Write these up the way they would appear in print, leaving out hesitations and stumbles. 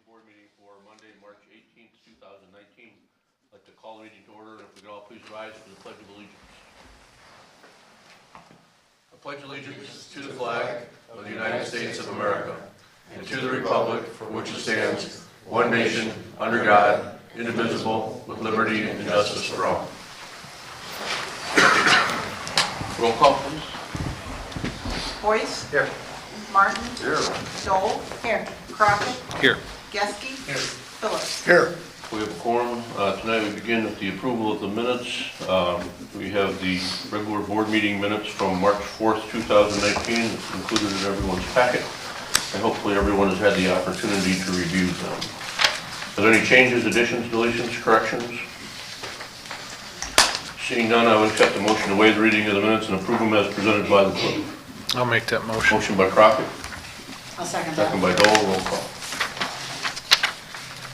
Board meeting for Monday, March 18th, 2019. I'd like to call the meeting to order, and if we could all please rise for the Pledge of Allegiance. I pledge allegiance to the flag of the United States of America and to the republic for which it stands, one nation, under God, indivisible, with liberty and justice for all. Roll call, please. Boyce? Here. Martin? Here. Dole? Here. Crockett? Here. Geske? Here. Phillips? Here. We have a quorum. Tonight we begin with the approval of the minutes. We have the regular board meeting minutes from March 4th, 2019. It's included in everyone's packet, and hopefully everyone has had the opportunity to review them. Are there any changes, additions, deletions, corrections? Seeing none, I would accept the motion to waive the reading of the minutes and approve them as presented by the clerk. I'll make that motion. Motion by Crockett, I'll second that. second by Dole. Roll call.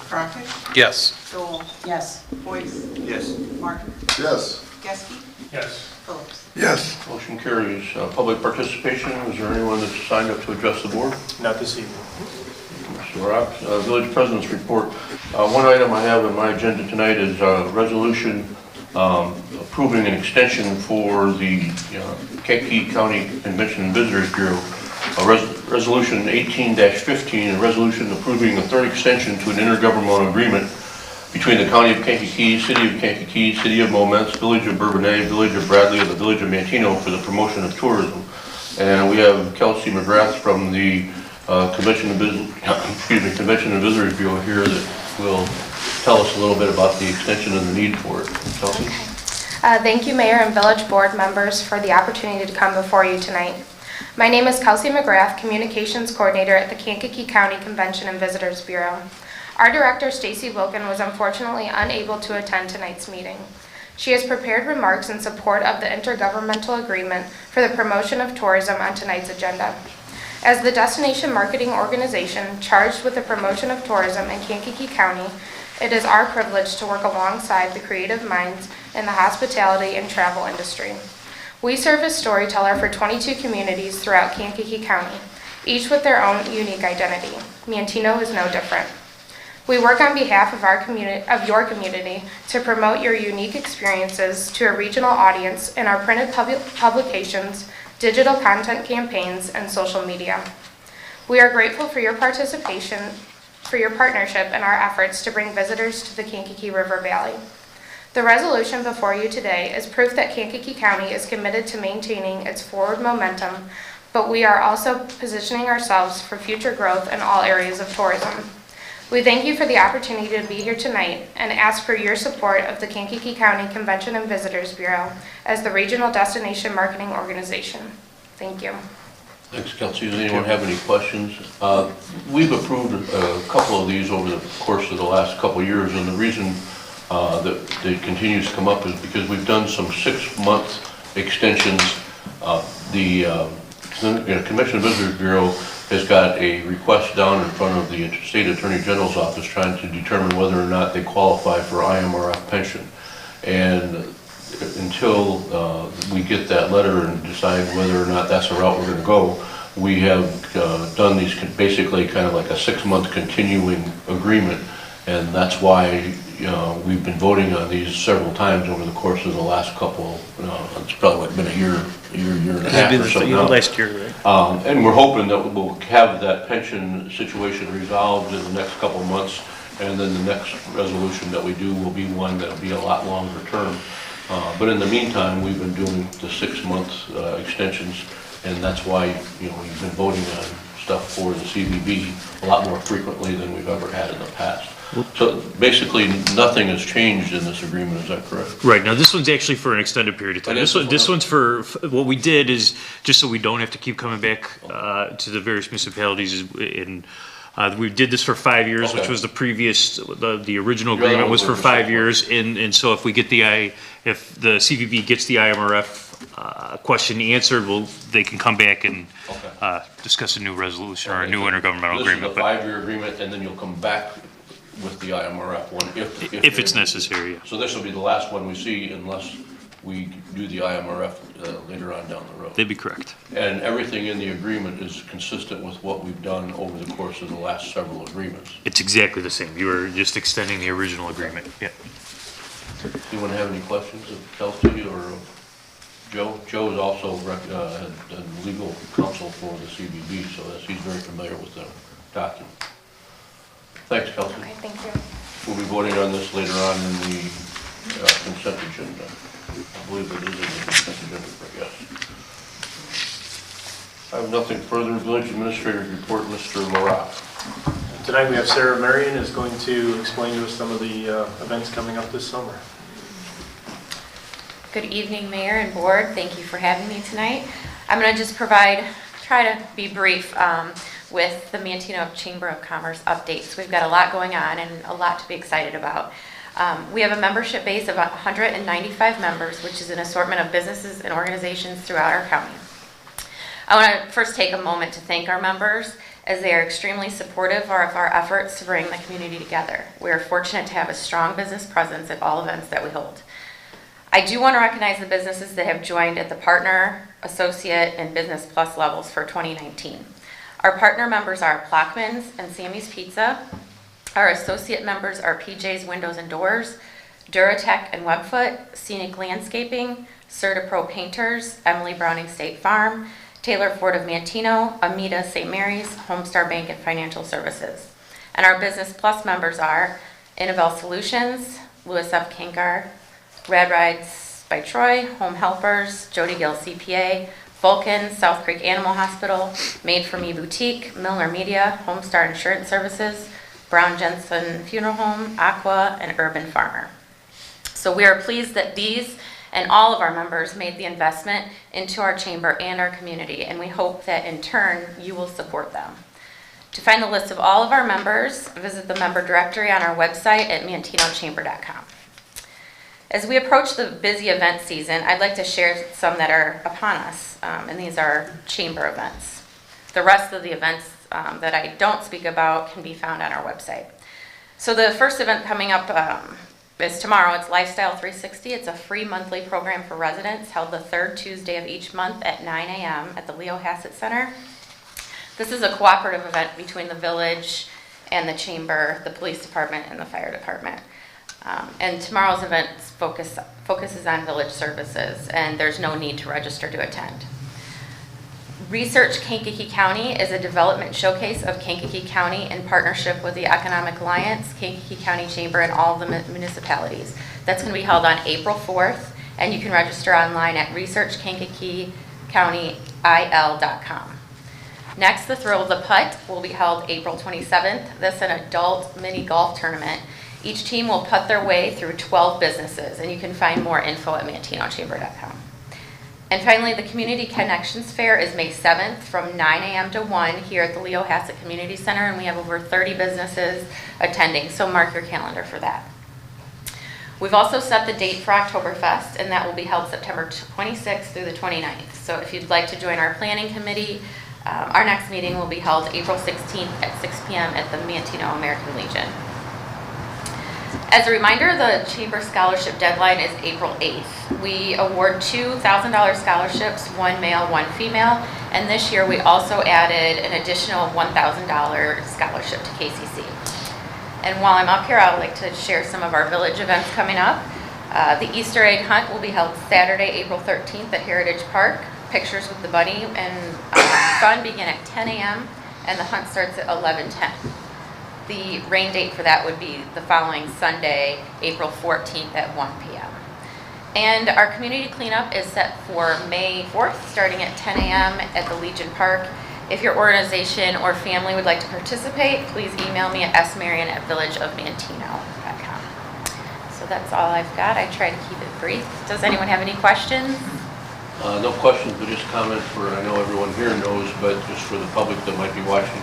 Crockett? Yes. Dole? Yes. Boyce? Yes. Martin? Yes. Geske? Yes. Phillips? Yes. Motion carries. Public participation. Is there anyone that's signed up to address the board? Not this evening. Mr. Rock, Village President's report. One item I have on my agenda tonight is a resolution approving an extension for the Kankakee County Convention and Visitors Bureau. Resolution 18-15, a resolution approving a third extension to an intergovernmental agreement between the County of Kankakee, City of Kankakee, City of Momence, Village of Bourbonnais, Village of Bradley, and the Village of Manteno for the promotion of tourism. And we have Kelsey McGrath from the Convention and Visitors Bureau here that will tell us a little bit about the extension and the need for it. Kelsey? Thank you, Mayor and Village Board members, for the opportunity to come before you tonight. My name is Kelsey McGrath, Communications Coordinator at the Kankakee County Convention and Visitors Bureau. Our Director, Stacy Wilkin, was unfortunately unable to attend tonight's meeting. She has prepared remarks in support of the intergovernmental agreement for the promotion of tourism on tonight's agenda. As the destination marketing organization charged with the promotion of tourism in Kankakee County, it is our privilege to work alongside the creative minds in the hospitality and travel industry. We serve as storyteller for 22 communities throughout Kankakee County, each with their own unique identity. Manteno is no different. We work on behalf of your community to promote your unique experiences to a regional audience in our printed publications, digital content campaigns, and social media. We are grateful for your participation, for your partnership in our efforts to bring visitors to the Kankakee River Valley. The resolution before you today is proof that Kankakee County is committed to maintaining its forward momentum, but we are also positioning ourselves for future growth in all areas of tourism. We thank you for the opportunity to be here tonight and ask for your support of the Kankakee County Convention and Visitors Bureau as the regional destination marketing organization. Thank you. Thanks, Kelsey. Does anyone have any questions? We've approved a couple of these over the course of the last couple of years, and the reason that it continues to come up is because we've done some 6-month extensions. The Convention and Visitors Bureau has got a request down in front of the State Attorney General's office trying to determine whether or not they qualify for IMRF pension. And until we get that letter and decide whether or not that's the route we're going to go, we have done these basically kind of like a 6-month continuing agreement, and that's why we've been voting on these several times over the course of the last couple. It's probably been a year and a half or so now. Last year, right? And we're hoping that we'll have that pension situation resolved in the next couple of months, and then the next resolution that we do will be one that'll be a lot longer term. But in the meantime, we've been doing the 6-month extensions, and that's why we've been voting on stuff for the CVB a lot more frequently than we've ever had in the past. So basically, nothing has changed in this agreement. Is that correct? Right. Now, this one's actually for an extended period of time. This one's for what we did is just so we don't have to keep coming back to the various municipalities. We did this for 5 years, Okay. which was the previous, the original agreement was for 5 years. And so if we get if the CVB gets the IMRF question answered, they can come back and discuss a new resolution or a new intergovernmental agreement. This is a 5-year agreement, and then you'll come back with the IMRF one if it's necessary. Yeah. So this will be the last one we see unless we do the IMRF later on down the road. They'd be correct. And everything in the agreement is consistent with what we've done over the course of the last several agreements. It's exactly the same. You were just extending the original agreement. Yeah. Anyone have any questions of Kelsey or of Joe? Joe is also legal counsel for the CBB, so he's very familiar with the document. Thanks, Kelsey. Okay, thank you. We'll be voting on this later on in the consent agenda. I believe it is in the consent agenda, yes. I have nothing further. Village Administrator's report, Mr. Larock. Tonight we have Sarah Marion is going to explain to us some of the events coming up this summer. Good evening, Mayor and Board. Thank you for having me tonight. I'm going to just try to be brief with the Manteno Chamber of Commerce updates. We've got a lot going on and a lot to be excited about. We have a membership base of 195 members, which is an assortment of businesses and organizations throughout our county. I want to first take a moment to thank our members as they are extremely supportive of our efforts to bring the community together. We are fortunate to have a strong business presence at all events that we hold. I do want to recognize the businesses that have joined at the partner, associate, and business plus levels for 2019. Our partner members are Plockman's and Sammy's Pizza. Our associate members are PJ's Windows and Doors, Duratech and Webfoot, Scenic Landscaping, CertaPro Painters, Emily Browning State Farm, Taylor Ford of Manteno, Amita St. Mary's, Homestar Bank and Financial Services. And our Business Plus members are Innovel Solutions, Lewis F. Kankar, Rad Rides by Troy, Home Helpers, Jody Gill CPA, Vulcan, South Creek Animal Hospital, Made For Me Boutique, Milner Media, Homestar Insurance Services, Brown Jensen Funeral Home, Aqua, and Urban Farmer. So we are pleased that these and all of our members made the investment into our chamber and our community, and we hope that in turn you will support them. To find the list of all of our members, visit the member directory on our website at mantenochamber.com. As we approach the busy event season, I'd like to share some that are upon us, and these are chamber events. The rest of the events that I don't speak about can be found on our website. So the first event coming up is tomorrow. It's Lifestyle 360. It's a free monthly program for residents held the third Tuesday of each month at 9 a.m. at the Leo Hassett Center. This is a cooperative event between the village and the chamber, the police department, and the fire department. And tomorrow's event focuses on village services, and there's no need to register to attend. Research Kankakee County is a development showcase of Kankakee County in partnership with the Economic Alliance, Kankakee County Chamber, and all of the municipalities. That's going to be held on April 4th, and you can register online at researchkankakeecountyil.com. Next, the Thrill of the Putt will be held April 27th. This is an adult mini golf tournament. Each team will putt their way through 12 businesses, and you can find more info at mantenochamber.com. And finally, the Community Connections Fair is May 7th from 9 a.m. to 1 here at the Leo Hassett Community Center, and we have over 30 businesses attending, so mark your calendar for that. We've also set the date for Oktoberfest, and that will be held September 26th through the 29th. So if you'd like to join our planning committee, our next meeting will be held April 16th at 6 p.m. at the Manteno American Legion. As a reminder, the Chamber Scholarship deadline is April 8th. We award $2,000 scholarships, one male, one female, and this year we also added an additional $1,000 scholarship to KCC. And while I'm up here, I would like to share some of our village events coming up. The Easter egg hunt will be held Saturday, April 13th at Heritage Park. Pictures with the bunny and fun begin at 10 a.m. and the hunt starts at 11:10. The rain date for that would be the following Sunday, April 14th at 1 p.m. And our community cleanup is set for May 4th, starting at 10 a.m. at the Legion Park. If your organization or family would like to participate, please email me at smarion@villageofmanteno.com. So that's all I've got. I try to keep it brief. Does anyone have any questions? No questions, but just comment for, I know everyone here knows, but just for the public that might be watching,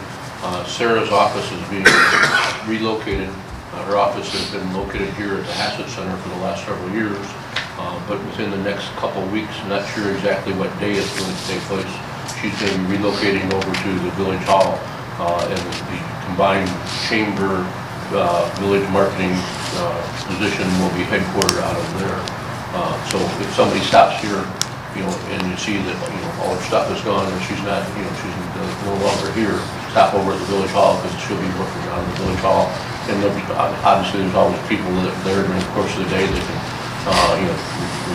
Sarah's office is being relocated. Her office has been located here at the Hassett Center for the last several years, but within the next couple of weeks, not sure exactly what day it's going to take place, she's going to be relocating over to the Village Hall, and the combined chamber village marketing position will be headquartered out of there. So if somebody stops here, you know, and you see that, you know, all her stuff is gone and she's not, you know, she's no longer here, stop over at the village hall because she'll be working out of the village hall. And there'll be, obviously, there's always people that are there during the course of the day that can, you know,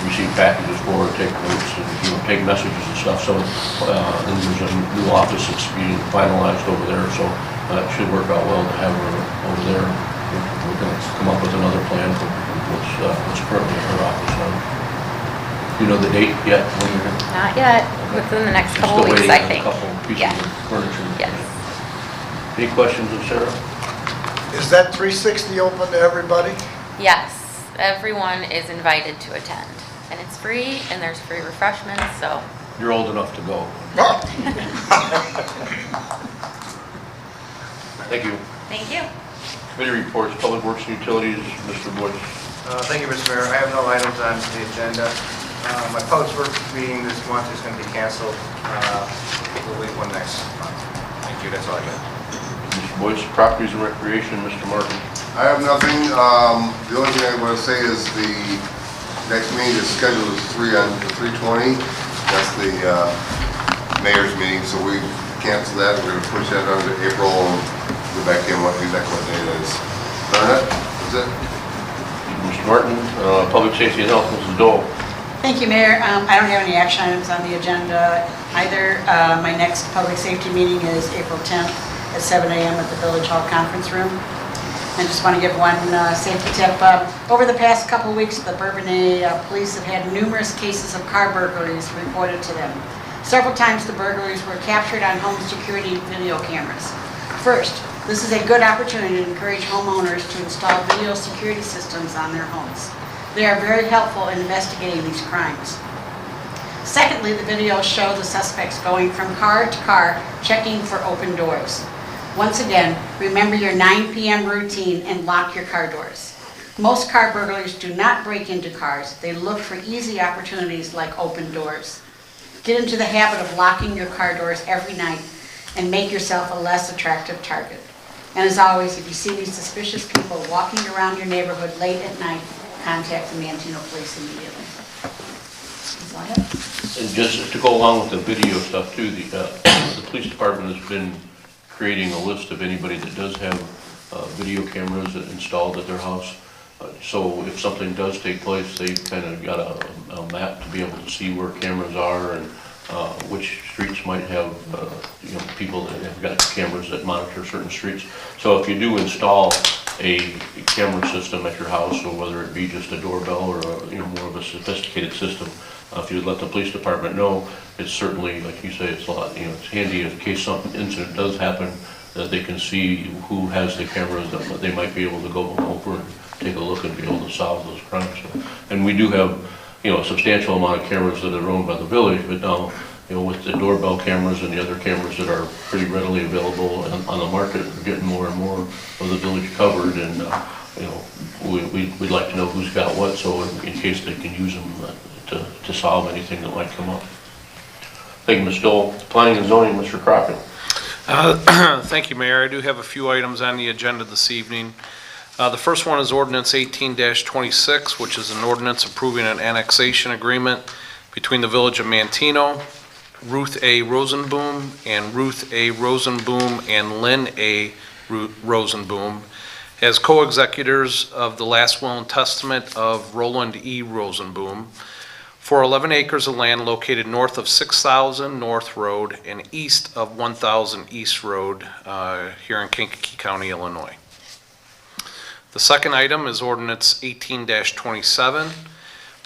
receive packages for, take notes, and, you know, take messages and stuff. So, and there's a new office that's being finalized over there, so it should work out well to have her over there. We're going to come up with another plan for what's currently in her office now. You know the date yet? When you're gonna- Not yet, within the next couple Still of weeks, waiting I on think. a couple pieces Yeah. of furniture. Yes. Any questions of Sarah? Is that 360 open to everybody? Yes, everyone is invited to attend, and it's free, and there's free refreshments, so. You're old enough to go. Thank you. Thank you. Committee reports, Public Works and Utilities, Mr. Boyce. Thank you, Mr. Mayor. I have no items on the agenda. My Public Works meeting this month is going to be canceled. We'll leave one next month. Thank you, that's all I got. Mr. Boyce, Properties and Recreation, Mr. Martin. I have nothing. The only thing I want to say is the next meeting is scheduled as 3/20. That's the mayor's meeting, so we cancel that. We're going to push that on to April and go back in exactly what day that is. That's it. Mr. Martin, Public Safety and Health, Mrs. Dole. Thank you, Mayor. I don't have any action items on the agenda either. My next public safety meeting is April 10th at 7 a.m. at the Village Hall Conference Room. I just want to give one safety tip. Over the past couple of weeks, the Bourbonnais police have had numerous cases of car burglaries reported to them. Several times the burglaries were captured on home security video cameras. First, this is a good opportunity to encourage homeowners to install video security systems on their homes. They are very helpful in investigating these crimes. Secondly, the videos show the suspects going from car to car, checking for open doors. Once again, remember your 9 p.m. routine and lock your car doors. Most car burglars do not break into cars. They look for easy opportunities like open doors. Get into the habit of locking your car doors every night and make yourself a less attractive target. And as always, if you see these suspicious people walking around your neighborhood late at night, contact the Manteno Police immediately. That's all I have. And just to go along with the video stuff too, the police department has been creating a list of anybody that does have video cameras installed at their house. So if something does take place, they've kind of got a map to be able to see where cameras are and which streets might have you know, people that have got cameras that monitor certain streets. So if you do install a camera system at your house, or whether it be just a doorbell or you know, more of a sophisticated system, if you let the police department know, it's certainly, like you say, it's a lot, you know, it's handy in case some incident does happen, that they can see who has the cameras, that they might be able to go over and take a look and be able to solve those crimes. And we do have, you know, a substantial amount of cameras that are owned by the village, but now, you know, with the doorbell cameras and the other cameras that are pretty readily available on the market, we're getting more and more of the village covered, and you know, we'd like to know who's got what, so in case they can use them to solve anything that might come up. Thank you, Ms. Dole. Planning and zoning, Mr. Crockett. Thank you, Mayor. I do have a few items on the agenda this evening. The first one is ordinance 18-26, which is an ordinance approving an annexation agreement between the Village of Manteno, Ruth A. Rosenboom, and Ruth A. Rosenboom and Lynn A. Rosenboom as co-executors of the last will and testament of Roland E. Rosenboom for 11 acres of land located north of 6,000 North Road and east of 1,000 East Road here in Kankakee County, Illinois. The second item is ordinance 18-27,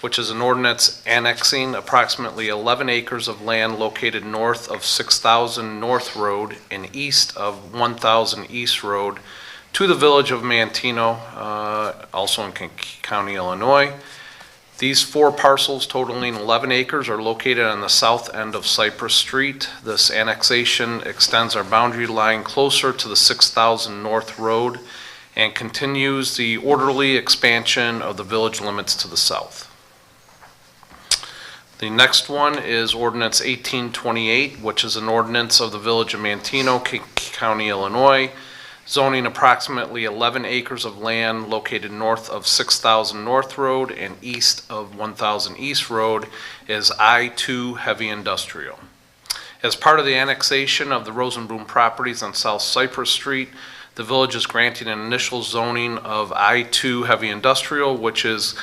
which is an ordinance annexing approximately 11 acres of land located north of 6,000 North Road and east of 1,000 East Road to the Village of Manteno, also in Kankakee County, Illinois. These 4 parcels totaling 11 acres are located on the south end of Cypress Street. This annexation extends our boundary line closer to the 6,000 North Road and continues the orderly expansion of the village limits to the south. The next one is ordinance 1828, which is an ordinance of the Village of Manteno, Kankakee County, Illinois, zoning approximately 11 acres of land located north of 6,000 North Road and east of 1,000 East Road as I-2 heavy industrial. As part of the annexation of the Rosenboom properties on South Cypress Street, the village is granting an initial zoning of I-2 heavy industrial, which is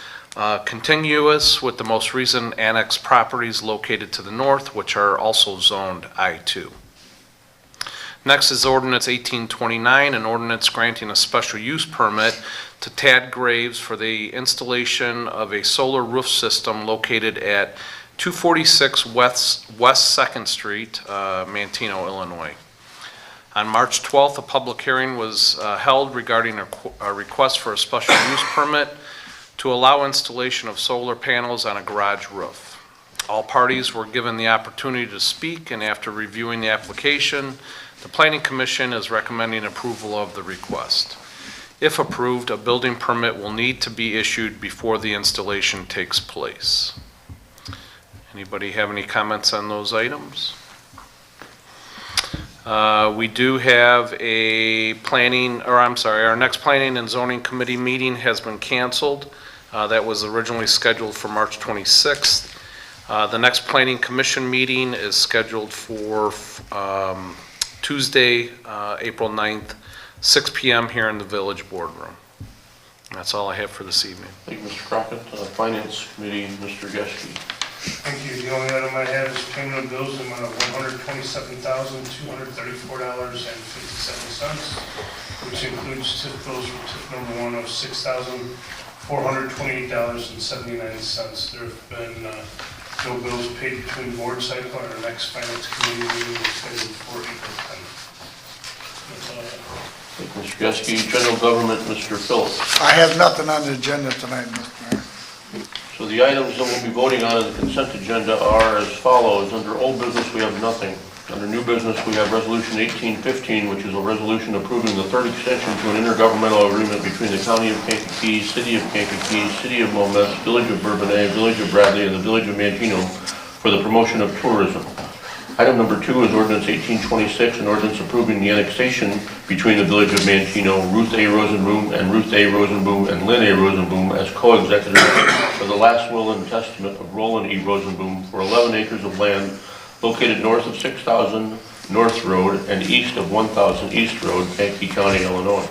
contiguous with the most recent annex properties located to the north, which are also zoned I-2. Next is ordinance 1829, an ordinance granting a special use permit to Tad Graves for the installation of a solar roof system located at 246 West 2nd Street, Manteno, Illinois. On March 12th, a public hearing was held regarding a request for a special use permit to allow installation of solar panels on a garage roof. All parties were given the opportunity to speak, and after reviewing the application, the Planning Commission is recommending approval of the request. If approved, a building permit will need to be issued before the installation takes place. Anybody have any comments on those items? We do have our next Planning and Zoning Committee meeting has been canceled. That was originally scheduled for March 26th. The next Planning Commission meeting is scheduled for Tuesday, April 9th, 6 p.m. here in the Village Boardroom. That's all I have for this evening. Thank you, Mr. Crockett. Finance Committee, Mr. Geske. Thank you. The only item I have is payment of bills in the amount of $127,234.57, which includes TIF bills for TIF number 1 of $6,428.79. There have been no bills paid between board cycle and our next finance committee meeting is scheduled for April 10th. That's all I have. Thank you, Mr. Geske. General Government, Mr. Phillips. I have nothing on the agenda tonight, Mr. Mayor. So the items that we'll be voting on in the consent agenda are as follows. Under old business, we have nothing. Under new business, we have Resolution 1815, which is a resolution approving the third extension to an intergovernmental agreement between the County of Kankakee, City of Kankakee, City of Momence, Village of Bourbonnais, Village of Bradley, and the Village of Manteno for the promotion of tourism. Item number 2 is Ordinance 1826, an ordinance approving the annexation between the Village of Manteno, Ruth A. Rosenboom, and Ruth A. Rosenboom and Lynn A. Rosenboom as co-executors for the last will and testament of Roland E. Rosenboom for 11 acres of land located north of 6,000 North Road and east of 1,000 East Road, Kankakee County, Illinois.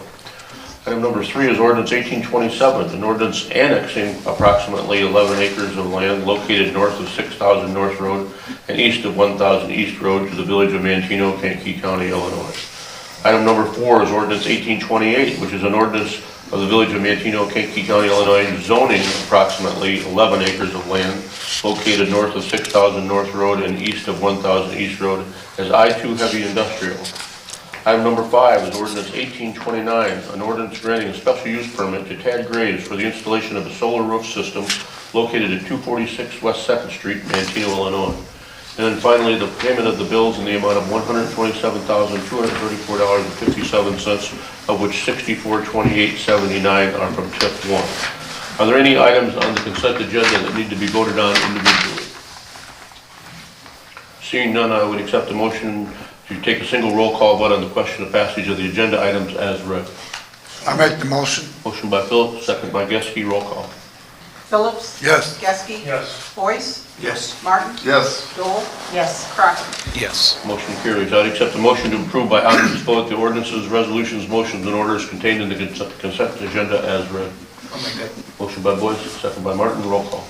Item number 3 is Ordinance 1827, an ordinance annexing approximately 11 acres of land located north of 6,000 North Road and east of 1,000 East Road to the Village of Manteno, Kankakee County, Illinois. Item number 4 is Ordinance 1828, which is an ordinance of the Village of Manteno, Kankakee County, Illinois, zoning approximately 11 acres of land located north of 6,000 North Road and east of 1,000 East Road as I-2 heavy industrial. Item number 5 is Ordinance 1829, an ordinance granting a special use permit to Tad Graves for the installation of a solar roof system located at 246 West 2nd Street, Manteno, Illinois. And then finally, the payment of the bills in the amount of $127,234.57, of which $64,2879 are from TIF 1. Are there any items on the consent agenda that need to be voted on individually? Seeing none, I would accept the motion to take a single roll call vote on the question of passage of the agenda items as read. I make the motion. Motion by Phillips, second by Geske. Roll call. Phillips? Yes. Geske? Yes. Boyce? Yes. Martin? Yes. Dole? Yes. Crockett? Yes. Motion carries. I'd accept the motion to approve by unanimous vote the ordinances, resolutions, motions, and orders contained in the consent agenda as read. I'll make that. Motion by Boyce, second by Martin. Roll call.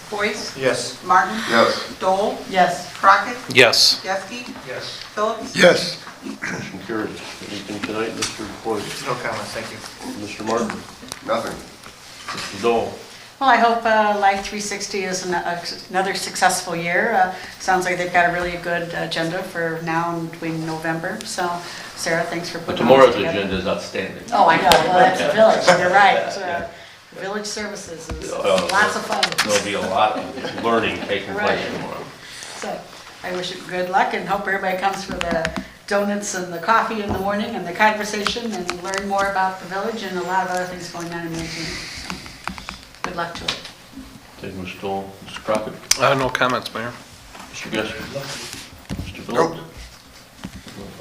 Boyce? Yes. Martin? Yes. Dole? Yes. Crockett? Yes. Geske? Yes. Phillips? Yes. Motion carries. Anything tonight, Mr. Boyce? No comments, thank you. Mr. Martin? Nothing. Mr. Dole? Well, I hope Life 360 is another successful year. Sounds like they've got a really good agenda for now and between November. So, Sarah, thanks for But putting all this tomorrow's together. agenda is outstanding. Oh, I know. Well, that's the village. You're right. Yeah. Village services is Oh, lots of fun. There'll be a lot of learning taking place Right. tomorrow. So I wish you good luck and hope everybody comes for the donuts and the coffee in the morning and the conversation and learn more about the village and a lot of other things going on in Manteno. So good luck to it. Thank you, Mr. Dole. Mr. Crockett? No comments, Mayor. Mr. Geske? Mr. Nope. Phillips?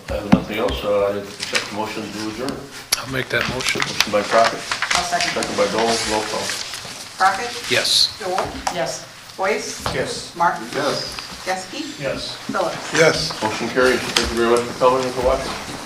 I have Having nothing else, I accept the motion to adjourn. I'll make that motion. Motion by Crockett, I'll second. second by Dole, roll call. Crockett? Yes. Stoll? Yes. Boyce? Yes. Martin? Yes. Geske? Yes. Phillips? Yes. Motion carries. Thank you very much for coming and for watching.